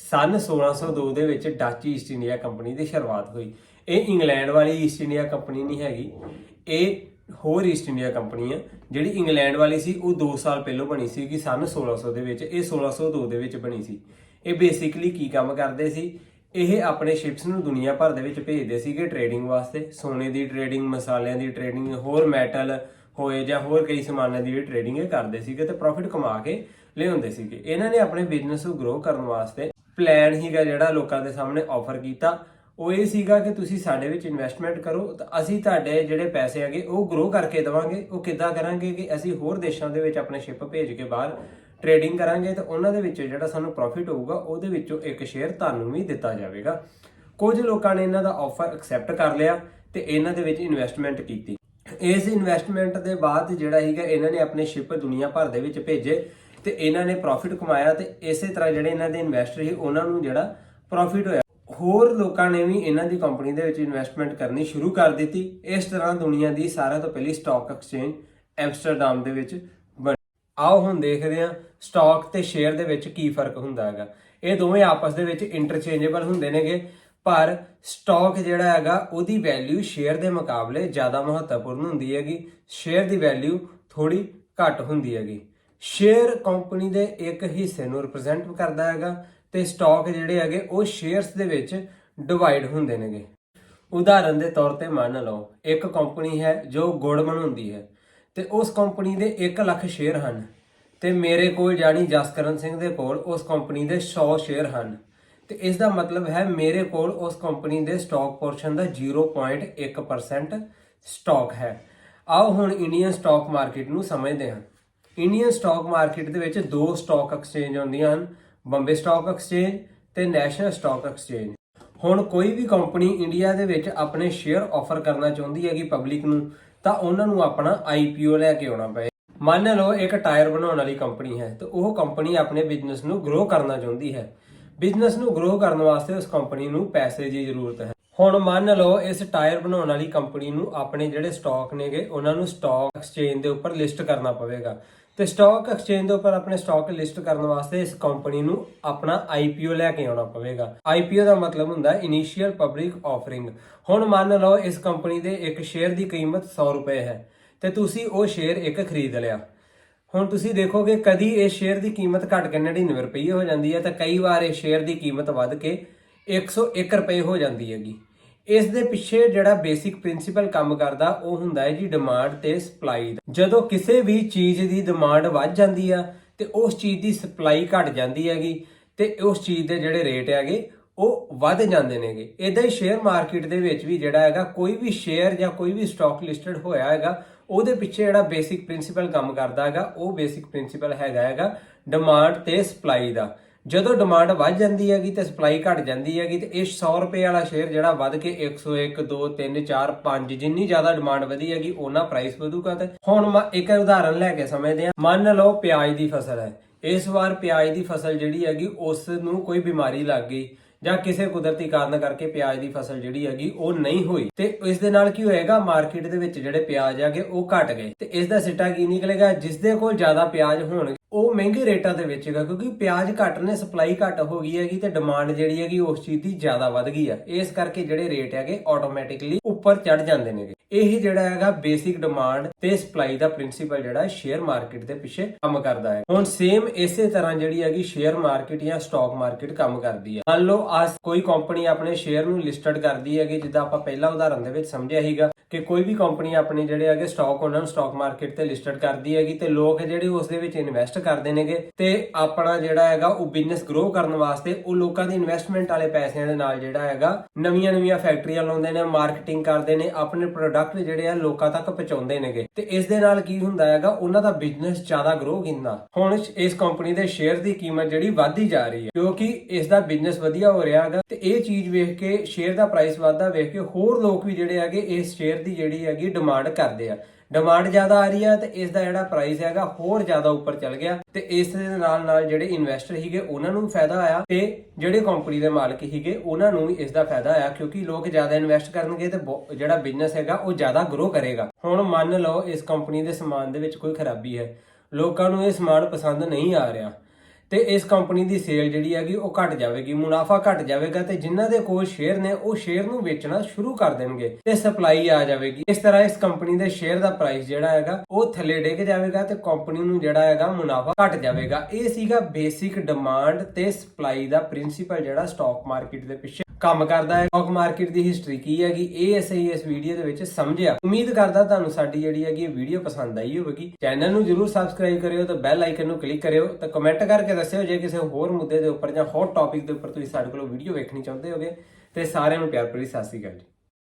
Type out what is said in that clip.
सन 1602 ਦੇ ਵਿੱਚ Dutch East India company ਦੀ ਸ਼ੁਰੂਆਤ ਹੋਈ। ਇਹ ਇੰਗਲੈਂਡ ਵਾਲੀ ਈਸਟ ਇੰਡੀਆ ਕੰਪਨੀ ਨਹੀਂ ਹੈਗੀ, ਇਹ ਹੋਰ ਈਸਟ ਇੰਡੀਆ ਕੰਪਨੀ ਆ। ਜਿਹੜੀ ਇੰਗਲੈਂਡ ਵਾਲੀ ਸੀ ਉਹ 2 ਸਾਲ ਪਹਿਲਾਂ ਬਣੀ ਸੀ ਕਿ सन 1600 ਦੇ ਵਿੱਚ, ਇਹ 1602 ਦੇ ਵਿੱਚ ਬਣੀ ਸੀ। ਇਹ ਬੇਸਿਕਲੀ ਕੀ ਕੰਮ ਕਰਦੇ ਸੀ, ਇਹ ਆਪਣੇ ਸ਼ਿਪਸ ਨੂੰ ਦੁਨੀਆ ਭਰ ਦੇ ਵਿੱਚ ਭੇਜਦੇ ਸੀਗੇ ਟ੍ਰੇਡਿੰਗ ਵਾਸਤੇ। ਸੋਨੇ ਦੀ ਟ੍ਰੇਡਿੰਗ, ਮਸਾਲਿਆਂ ਦੀ ਟ੍ਰੇਡਿੰਗ, ਹੋਰ ਮੈਟਲ ਹੋਏ ਜਾਂ ਹੋਰ ਕਈ ਸਮਾਨਾਂ ਦੀ ਟ੍ਰੇਡਿੰਗ ਇਹ ਕਰਦੇ ਸੀਗੇ ਤੇ ਪ੍ਰੋਫਿਟ ਕਮਾ ਕੇ ਲਿਆਉਂਦੇ ਸੀਗੇ। ਇਹਨਾਂ ਨੇ ਆਪਣੇ ਬਿਜ਼ਨਸ ਨੂੰ ਗਰੋ ਕਰਨ ਵਾਸਤੇ ਪਲਾਨ ਹੀਗਾ ਜਿਹੜਾ ਲੋਕਾਂ ਦੇ ਸਾਹਮਣੇ ਆਫਰ ਕੀਤਾ, ਉਹ ਇਹ ਸੀਗਾ ਕਿ ਤੁਸੀਂ ਸਾਡੇ ਵਿੱਚ ਇਨਵੈਸਟਮੈਂਟ ਕਰੋ ਤਾਂ ਅਸੀਂ ਤੁਹਾਡੇ ਜਿਹੜੇ ਪੈਸੇ ਹੈਗੇ ਉਹ ਗਰੋ ਕਰਕੇ ਦੇਵਾਂਗੇ। ਉਹ ਕਿੱਦਾਂ ਕਰਾਂਗੇ ਕਿ ਅਸੀਂ ਹੋਰ ਦੇਸ਼ਾਂ ਦੇ ਵਿੱਚ ਆਪਣੇ ਸ਼ਿਪ ਭੇਜ ਕੇ ਬਾਹਰ ਟ੍ਰੇਡਿੰਗ ਕਰਾਂਗੇ ਤਾਂ ਉਹਨਾਂ ਦੇ ਵਿੱਚ ਜਿਹੜਾ ਸਾਨੂੰ ਪ੍ਰੋਫਿਟ ਹੋਊਗਾ ਉਹਦੇ ਵਿੱਚੋਂ ਇੱਕ ਸ਼ੇਅਰ ਤੁਹਾਨੂੰ ਵੀ ਦਿੱਤਾ ਜਾਵੇਗਾ। ਕੁਝ ਲੋਕਾਂ ਨੇ ਇਹਨਾਂ ਦਾ ਆਫਰ ਐਕਸੈਪਟ ਕਰ ਲਿਆ ਤੇ ਇਹਨਾਂ ਦੇ ਵਿੱਚ ਇਨਵੈਸਟਮੈਂਟ ਕੀਤੀ। ਇਸ ਇਨਵੈਸਟਮੈਂਟ ਦੇ ਬਾਅਦ ਜਿਹੜਾ ਸੀਗਾ ਇਹਨਾਂ ਨੇ ਆਪਣੇ ਸ਼ਿਪ ਦੁਨੀਆ ਭਰ ਦੇ ਵਿੱਚ ਭੇਜੇ ਤੇ ਇਹਨਾਂ ਨੇ ਪ੍ਰੋਫਿਟ ਕਮਾਇਆ ਤੇ ਇਸੇ ਤਰ੍ਹਾਂ ਜਿਹੜੇ ਇਹਨਾਂ ਦੇ ਇਨਵੈਸਟਰ ਸੀ ਉਹਨਾਂ ਨੂੰ ਜਿਹੜਾ ਪ੍ਰੋਫਿਟ ਹੋਇਆ। ਹੋਰ ਲੋਕਾਂ ਨੇ ਵੀ ਇਹਨਾਂ ਦੀ ਕੰਪਨੀ ਦੇ ਵਿੱਚ ਇਨਵੈਸਟਮੈਂਟ ਕਰਨੀ ਸ਼ੁਰੂ ਕਰ ਦਿੱਤੀ। ਇਸ ਤਰ੍ਹਾਂ ਦੁਨੀਆ ਦੀ ਸਾਰਿਆਂ ਤੋਂ ਪਹਿਲੀ ਸਟਾਕ ਐਕਸਚੇਂਜ ਐਮਸਟਰਡਮ ਦੇ ਵਿੱਚ ਬਣੀ। ਆਓ ਹੁਣ ਦੇਖਦੇ ਹਾਂ ਸਟਾਕ ਤੇ ਸ਼ੇਅਰ ਦੇ ਵਿੱਚ ਕੀ ਫਰਕ ਹੁੰਦਾ ਹੈਗਾ। ਇਹ ਦੋਵੇਂ ਆਪਸ ਦੇ ਵਿੱਚ ਇੰਟਰਚੇਂਜੇਬਲ ਹੁੰਦੇ ਨੇਗੇ, ਪਰ ਸਟਾਕ ਜਿਹੜਾ ਹੈਗਾ ਉਹਦੀ ਵੈਲਿਊ ਸ਼ੇਅਰ ਦੇ ਮੁਕਾਬਲੇ ਜ਼ਿਆਦਾ ਮਹੱਤਵਪੂਰਨ ਹੁੰਦੀ ਹੈਗੀ। ਸ਼ੇਅਰ ਦੀ ਵੈਲਿਊ ਥੋੜੀ ਘੱਟ ਹੁੰਦੀ ਹੈਗੀ। ਸ਼ੇਅਰ ਕੰਪਨੀ ਦੇ ਇੱਕ ਹਿੱਸੇ ਨੂੰ ਰਿਪਰੈਜ਼ੈਂਟ ਕਰਦਾ ਹੈਗਾ ਤੇ ਸਟਾਕ ਜਿਹੜੇ ਹੈਗੇ ਉਹ ਸ਼ੇਅਰਸ ਦੇ ਵਿੱਚ ਡਿਵਾਈਡ ਹੁੰਦੇ ਨੇਗੇ। ਉਦਾਹਰਨ ਦੇ ਤੌਰ ਤੇ ਮੰਨ ਲਓ ਇੱਕ ਕੰਪਨੀ ਹੈ ਜੋ ਗੁੜ ਬਣਾਉਂਦੀ ਹੈ ਤੇ ਉਸ ਕੰਪਨੀ ਦੇ 1 ਲੱਖ ਸ਼ੇਅਰ ਹਨ ਤੇ ਮੇਰੇ ਕੋਲ ਜਾਨੀ ਜਸਕਰਨ ਸਿੰਘ ਦੇ ਕੋਲ ਉਸ ਕੰਪਨੀ ਦੇ 100 ਸ਼ੇਅਰ ਹਨ ਤੇ ਇਸ ਦਾ ਮਤਲਬ ਹੈ ਮੇਰੇ ਕੋਲ ਉਸ ਕੰਪਨੀ ਦੇ ਸਟਾਕ ਪੋਰਸ਼ਨ ਦਾ 0.1% ਸਟਾਕ ਹੈ। ਆਓ ਹੁਣ ਇੰਡੀਅਨ ਸਟਾਕ ਮਾਰਕੀਟ ਨੂੰ ਸਮਝਦੇ ਹਾਂ। ਇੰਡੀਅਨ ਸਟਾਕ ਮਾਰਕੀਟ ਦੇ ਵਿੱਚ 2 ਸਟਾਕ ਐਕਸਚੇਂਜ ਹੁੰਦੀਆਂ ਹਨ, ਬੰਬੇ ਸਟਾਕ ਐਕਸਚੇਂਜ ਤੇ ਨੈਸ਼ਨਲ ਸਟਾਕ ਐਕਸਚੇਂਜ। ਹੁਣ ਕੋਈ ਵੀ ਕੰਪਨੀ ਇੰਡੀਆ ਦੇ ਵਿੱਚ ਆਪਣੇ ਸ਼ੇਅਰ ਆਫਰ ਕਰਨਾ ਚਾਹੁੰਦੀ ਹੈਗੀ ਪਬਲਿਕ ਨੂੰ ਤਾਂ ਉਹਨਾਂ ਨੂੰ ਆਪਣਾ IPO ਲੈ ਕੇ ਆਉਣਾ ਪਏ। ਮੰਨ ਲਓ ਇੱਕ ਟਾਇਰ ਬਣਾਉਣ ਵਾਲੀ ਕੰਪਨੀ ਹੈ ਤੇ ਉਹ ਕੰਪਨੀ ਆਪਣੇ ਬਿਜ਼ਨਸ ਨੂੰ ਗਰੋ ਕਰਨਾ ਚਾਹੁੰਦੀ ਹੈ। ਬਿਜ਼ਨਸ ਨੂੰ ਗਰੋ ਕਰਨ ਵਾਸਤੇ ਉਸ ਕੰਪਨੀ ਨੂੰ ਪੈਸੇ ਦੀ ਜ਼ਰੂਰਤ ਹੈ। ਹੁਣ ਮੰਨ ਲਓ ਇਸ ਟਾਇਰ ਬਣਾਉਣ ਵਾਲੀ ਕੰਪਨੀ ਨੂੰ ਆਪਣੇ ਜਿਹੜੇ ਸਟਾਕ ਨੇਗੇ ਉਹਨਾਂ ਨੂੰ ਸਟਾਕ ਐਕਸਚੇਂਜ ਦੇ ਉੱਪਰ ਲਿਸਟ ਕਰਨਾ ਪਵੇਗਾ ਤੇ ਸਟਾਕ ਐਕਸਚੇਂਜ ਦੇ ਉੱਪਰ ਆਪਣੇ ਸਟਾਕ ਲਿਸਟ ਕਰਨ ਵਾਸਤੇ ਇਸ ਕੰਪਨੀ ਨੂੰ ਆਪਣਾ IPO ਲੈ ਕੇ ਆਉਣਾ ਪਵੇਗਾ। IPO ਦਾ ਮਤਲਬ ਹੁੰਦਾ ਇਨੀਸ਼ੀਅਲ ਪਬਲਿਕ ਆਫਰਿੰਗ। ਹੁਣ ਮੰਨ ਲਓ ਇਸ ਕੰਪਨੀ ਦੇ ਇੱਕ ਸ਼ੇਅਰ ਦੀ ਕੀਮਤ 100 ਰੁਪਏ ਹੈ ਤੇ ਤੁਸੀਂ ਉਹ ਸ਼ੇਅਰ ਇੱਕ ਖਰੀਦ ਲਿਆ। ਹੁਣ ਤੁਸੀਂ ਦੇਖੋਗੇ ਕਦੀ ਇਹ ਸ਼ੇਅਰ ਦੀ ਕੀਮਤ ਘਟ ਕੇ 99 ਰੁਪਏ ਹੋ ਜਾਂਦੀ ਹੈ ਤਾਂ ਕਈ ਵਾਰ ਇਹ ਸ਼ੇਅਰ ਦੀ ਕੀਮਤ ਵੱਧ ਕੇ 101 ਰੁਪਏ ਹੋ ਜਾਂਦੀ ਹੈਗੀ। ਇਸ ਦੇ ਪਿੱਛੇ ਜਿਹੜਾ ਬੇਸਿਕ ਪ੍ਰਿੰਸੀਪਲ ਕੰਮ ਕਰਦਾ ਉਹ ਹੁੰਦਾ ਹੈ ਜੀ ਡਿਮਾਂਡ ਤੇ ਸਪਲਾਈ ਦਾ। ਜਦੋਂ ਕਿਸੇ ਵੀ ਚੀਜ਼ ਦੀ ਡਿਮਾਂਡ ਵੱਧ ਜਾਂਦੀ ਆ ਤੇ ਉਸ ਚੀਜ਼ ਦੀ ਸਪਲਾਈ ਘਟ ਜਾਂਦੀ ਹੈਗੀ ਤੇ ਉਸ ਚੀਜ਼ ਦੇ ਜਿਹੜੇ ਰੇਟ ਹੈਗੇ ਉਹ ਵੱਧ ਜਾਂਦੇ ਨੇਗੇ। ਇਦਾਂ ਹੀ ਸ਼ੇਅਰ ਮਾਰਕੀਟ ਦੇ ਵਿੱਚ ਵੀ ਜਿਹੜਾ ਹੈਗਾ ਕੋਈ ਵੀ ਸ਼ੇਅਰ ਜਾਂ ਕੋਈ ਵੀ ਸਟਾਕ ਲਿਸਟਡ ਹੋਇਆ ਹੈਗਾ ਉਹਦੇ ਪਿੱਛੇ ਜਿਹੜਾ ਬੇਸਿਕ ਪ੍ਰਿੰਸੀਪਲ ਕੰਮ ਕਰਦਾ ਹੈਗਾ ਉਹ ਬੇਸਿਕ ਪ੍ਰਿੰਸੀਪਲ ਹੈਗਾ ਡਿਮਾਂਡ ਤੇ ਸਪਲਾਈ ਦਾ। ਜਦੋਂ ਡਿਮਾਂਡ ਵੱਧ ਜਾਂਦੀ ਹੈਗੀ ਤੇ ਸਪਲਾਈ ਘਟ ਜਾਂਦੀ ਹੈਗੀ ਤੇ ਇਹ 100 ਰੁਪਏ ਵਾਲਾ ਸ਼ੇਅਰ ਜਿਹੜਾ ਵੱਧ ਕੇ 101, 2, 3, 4, 5 ਜਿੰਨੀ ਜ਼ਿਆਦਾ ਡਿਮਾਂਡ ਵਧੀ ਹੈਗੀ ਉਹਨਾਂ ਪ੍ਰਾਈਸ ਵਧੂਗਾ। ਤੇ ਹੁਣ ਇੱਕ ਉਦਾਹਰਨ ਲੈ ਕੇ ਸਮਝਦੇ ਹਾਂ। ਮੰਨ ਲਓ ਪਿਆਜ਼ ਦੀ ਫਸਲ ਹੈ। ਇਸ ਵਾਰ ਪਿਆਜ਼ ਦੀ ਫਸਲ ਜਿਹੜੀ ਹੈਗੀ ਉਸ ਨੂੰ ਕੋਈ ਬਿਮਾਰੀ ਲੱਗ ਗਈ ਜਾਂ ਕਿਸੇ ਕੁਦਰਤੀ ਕਾਰਨ ਕਰਕੇ ਪਿਆਜ਼ ਦੀ ਫਸਲ ਜਿਹੜੀ ਹੈਗੀ ਉਹ ਨਹੀਂ ਹੋਈ ਤੇ ਇਸ ਦੇ ਨਾਲ ਕੀ ਹੋਏਗਾ, ਮਾਰਕੀਟ ਦੇ ਵਿੱਚ ਜਿਹੜੇ ਪਿਆਜ਼ ਹੈਗੇ ਉਹ ਘਟ ਗਏ ਤੇ ਇਸ ਦਾ ਸਿੱਟਾ ਕੀ ਨਿਕਲੇਗਾ, ਜਿਸ ਦੇ ਕੋਲ ਜ਼ਿਆਦਾ ਪਿਆਜ਼ ਹੋਣਗੇ ਉਹ ਮਹਿੰਗੇ ਰੇਟਾਂ ਦੇ ਵੇਚੇਗਾ ਕਿਉਂਕਿ ਪਿਆਜ਼ ਘੱਟ ਨੇ, ਸਪਲਾਈ ਘੱਟ ਹੋ ਗਈ ਹੈਗੀ ਤੇ ਡਿਮਾਂਡ ਜਿਹੜੀ ਹੈਗੀ ਉਸ ਚੀਜ਼ ਦੀ ਜ਼ਿਆਦਾ ਵੱਧ ਗਈ ਆ। ਇਸ ਕਰਕੇ ਜਿਹੜੇ ਰੇਟ ਹੈਗੇ ਆਟੋਮੈਟਿਕਲੀ ਉੱਪਰ ਚੜ ਜਾਂਦੇ ਨੇਗੇ। ਇਹ ਜਿਹੜਾ ਹੈਗਾ ਬੇਸਿਕ ਡਿਮਾਂਡ ਤੇ ਸਪਲਾਈ ਦਾ ਪ੍ਰਿੰਸੀਪਲ ਜਿਹੜਾ ਸ਼ੇਅਰ ਮਾਰਕੀਟ ਦੇ ਪਿੱਛੇ ਕੰਮ ਕਰਦਾ ਹੈ। ਹੁਣ ਸੇਮ ਇਸੇ ਤਰ੍ਹਾਂ ਜਿਹੜੀ ਹੈਗੀ ਸ਼ੇਅਰ ਮਾਰਕੀਟ ਜਾਂ ਸਟਾਕ ਮਾਰਕੀਟ ਕੰਮ ਕਰਦੀ ਹੈ। ਮੰਨ ਲਓ ਕੋਈ ਕੰਪਨੀ ਆਪਣੇ ਸ਼ੇਅਰ ਨੂੰ ਲਿਸਟਡ ਕਰਦੀ ਹੈਗੀ, ਜਿੱਦਾਂ ਆਪਾਂ ਪਹਿਲਾਂ ਉਦਾਹਰਨ ਦੇ ਵਿੱਚ ਸਮਝਿਆ ਸੀਗਾ ਕਿ ਕੋਈ ਵੀ ਕੰਪਨੀ ਆਪਣੇ ਜਿਹੜੇ ਹੈਗੇ ਸਟਾਕ ਉਹਨਾਂ ਨੂੰ ਸਟਾਕ ਮਾਰਕੀਟ ਤੇ ਲਿਸਟਡ ਕਰਦੀ ਹੈਗੀ ਤੇ ਲੋਕ ਜਿਹੜੇ ਉਸ ਦੇ ਵਿੱਚ ਇਨਵੈਸਟ ਕਰਦੇ ਨੇਗੇ ਤੇ ਆਪਣਾ ਜਿਹੜਾ ਹੈਗਾ ਉਹ ਬਿਜ਼ਨਸ ਗਰੋ ਕਰਨ ਵਾਸਤੇ ਉਹ ਲੋਕਾਂ ਦੀ ਇਨਵੈਸਟਮੈਂਟ ਵਾਲੇ ਪੈਸਿਆਂ ਦੇ ਨਾਲ ਜਿਹੜਾ ਹੈਗਾ ਨਵੀਆਂ ਫੈਕਟਰੀਆਂ ਲਾਉਂਦੇ ਨੇ, ਮਾਰਕੀਟਿੰਗ ਕਰਦੇ ਨੇ, ਆਪਣੇ ਪ੍ਰੋਡਕਟ ਜਿਹੜੇ ਆ ਲੋਕਾਂ ਤੱਕ ਪਹੁੰਚਾਉਂਦੇ ਨੇਗੇ ਤੇ ਇਸ ਦੇ ਨਾਲ ਕੀ ਹੁੰਦਾ ਹੈਗਾ ਉਹਨਾਂ ਦਾ ਬਿਜ਼ਨਸ ਜ਼ਿਆਦਾ ਗਰੋ ਹੁੰਦਾ। ਹੁਣ ਇਸ ਕੰਪਨੀ ਦੇ ਸ਼ੇਅਰ ਦੀ ਕੀਮਤ ਜਿਹੜੀ ਵੱਧਦੀ ਜਾ ਰਹੀ ਹੈ ਕਿਉਂਕਿ ਇਸ ਦਾ ਬਿਜ਼ਨਸ ਵਧੀਆ ਹੋ ਰਿਹਾ ਹੈਗਾ ਤੇ ਇਹ ਚੀਜ਼ ਵੇਖ ਕੇ ਸ਼ੇਅਰ ਦਾ ਪ੍ਰਾਈਸ ਵੱਧਦਾ ਵੇਖ ਕੇ ਹੋਰ ਲੋਕ ਵੀ ਜਿਹੜੇ ਹੈਗੇ ਇਸ ਸ਼ੇਅਰ ਦੀ ਜਿਹੜੀ ਹੈਗੀ ਡਿਮਾਂਡ ਕਰਦੇ ਆ। ਡਿਮਾਂਡ ਜ਼ਿਆਦਾ ਆ ਰਹੀ ਹੈ ਤੇ ਇਸ ਦਾ ਜਿਹੜਾ ਪ੍ਰਾਈਸ ਹੈਗਾ ਹੋਰ ਜ਼ਿਆਦਾ ਉੱਪਰ ਚੱਲ ਗਿਆ ਤੇ ਇਸ ਦੇ ਨਾਲ ਜਿਹੜੇ ਇਨਵੈਸਟਰ ਸੀਗੇ ਉਹਨਾਂ ਨੂੰ ਫਾਇਦਾ ਆਇਆ ਤੇ ਜਿਹੜੇ ਕੰਪਨੀ ਦੇ ਮਾਲਕ ਸੀਗੇ ਉਹਨਾਂ ਨੂੰ ਵੀ ਇਸ ਦਾ ਫਾਇਦਾ ਆਇਆ ਕਿਉਂਕਿ ਲੋਕ ਜ਼ਿਆਦਾ ਇਨਵੈਸਟ ਕਰਨਗੇ ਤੇ ਜਿਹੜਾ ਬਿਜ਼ਨਸ ਹੈਗਾ ਉਹ ਜ਼ਿਆਦਾ ਗਰੋ ਕਰੇਗਾ। ਹੁਣ ਮੰਨ ਲਓ ਇਸ ਕੰਪਨੀ ਦੇ ਸਮਾਨ ਦੇ ਵਿੱਚ ਕੋਈ ਖਰਾਬੀ ਹੈ, ਲੋਕਾਂ ਨੂੰ ਇਹ ਸਮਾਨ ਪਸੰਦ ਨਹੀਂ ਆ ਰਿਹਾ ਤੇ ਇਸ ਕੰਪਨੀ ਦੀ ਸੇਲ ਜਿਹੜੀ ਹੈਗੀ ਉਹ ਘਟ ਜਾਵੇਗੀ, ਮੁਨਾਫਾ ਘਟ ਜਾਵੇਗਾ ਤੇ ਜਿਨ੍ਹਾਂ ਦੇ ਕੋਲ ਸ਼ੇਅਰ ਨੇ ਉਹ ਸ਼ੇਅਰ ਨੂੰ ਵੇਚਣਾ ਸ਼ੁਰੂ ਕਰ ਦੇਣਗੇ ਤੇ ਸਪਲਾਈ ਆ ਜਾਵੇਗੀ। ਇਸ ਤਰ੍ਹਾਂ ਇਸ ਕੰਪਨੀ ਦੇ ਸ਼ੇਅਰ ਦਾ ਪ੍ਰਾਈਸ ਜਿਹੜਾ ਹੈਗਾ ਉਹ ਥੱਲੇ ਡਿੱਗ ਜਾਵੇਗਾ ਤੇ ਕੰਪਨੀ ਨੂੰ ਜਿਹੜਾ ਹੈਗਾ ਮੁਨਾਫਾ ਘਟ ਜਾਵੇਗਾ। ਇਹ ਸੀਗਾ ਬੇਸਿਕ ਡਿਮਾਂਡ ਤੇ ਸਪਲਾਈ ਦਾ ਪ੍ਰਿੰਸੀਪਲ ਜਿਹੜਾ ਸਟਾਕ ਮਾਰਕੀਟ ਦੇ ਪਿੱਛੇ ਕੰਮ ਕਰਦਾ ਹੈ। ਸਟਾਕ ਮਾਰਕੀਟ ਦੀ ਹਿਸਟਰੀ ਕੀ ਹੈਗੀ ਇਹ ਅਸੀਂ ਇਸ ਵੀਡੀਓ ਦੇ ਵਿੱਚ ਸਮਝਿਆ। ਉਮੀਦ ਕਰਦਾ ਤੁਹਾਨੂੰ ਸਾਡੀ ਜਿਹੜੀ ਹੈਗੀ ਇਹ ਵੀਡੀਓ ਪਸੰਦ ਆਈ ਹੋਵੇਗੀ। ਚੈਨਲ ਨੂੰ ਜਰੂਰ ਸਬਸਕ੍ਰਾਈਬ ਕਰਿਓ ਤੇ ਬੈਲ ਆਈਕਨ ਨੂੰ ਕਲਿੱਕ ਕਰਿਓ ਤੇ ਕਮੈਂਟ ਕਰਕੇ ਦੱਸਿਓ ਜੇ ਕਿਸੇ ਹੋਰ ਮੁੱਦੇ ਦੇ ਉੱਪਰ ਜਾਂ ਹੋਰ ਟੌਪਿਕ ਦੇ ਉੱਪਰ ਤੁਸੀਂ ਸਾਡੇ ਕੋਲੋਂ ਵੀਡੀਓ ਵੇਖਣੀ ਚਾਹੁੰਦੇ ਹੋਗੇ। ਤੇ ਸਾਰਿਆਂ ਨੂੰ ਪਿਆਰ ਭਰੀ ਸਤਿ ਸ਼੍ਰੀ ਅਕਾਲ।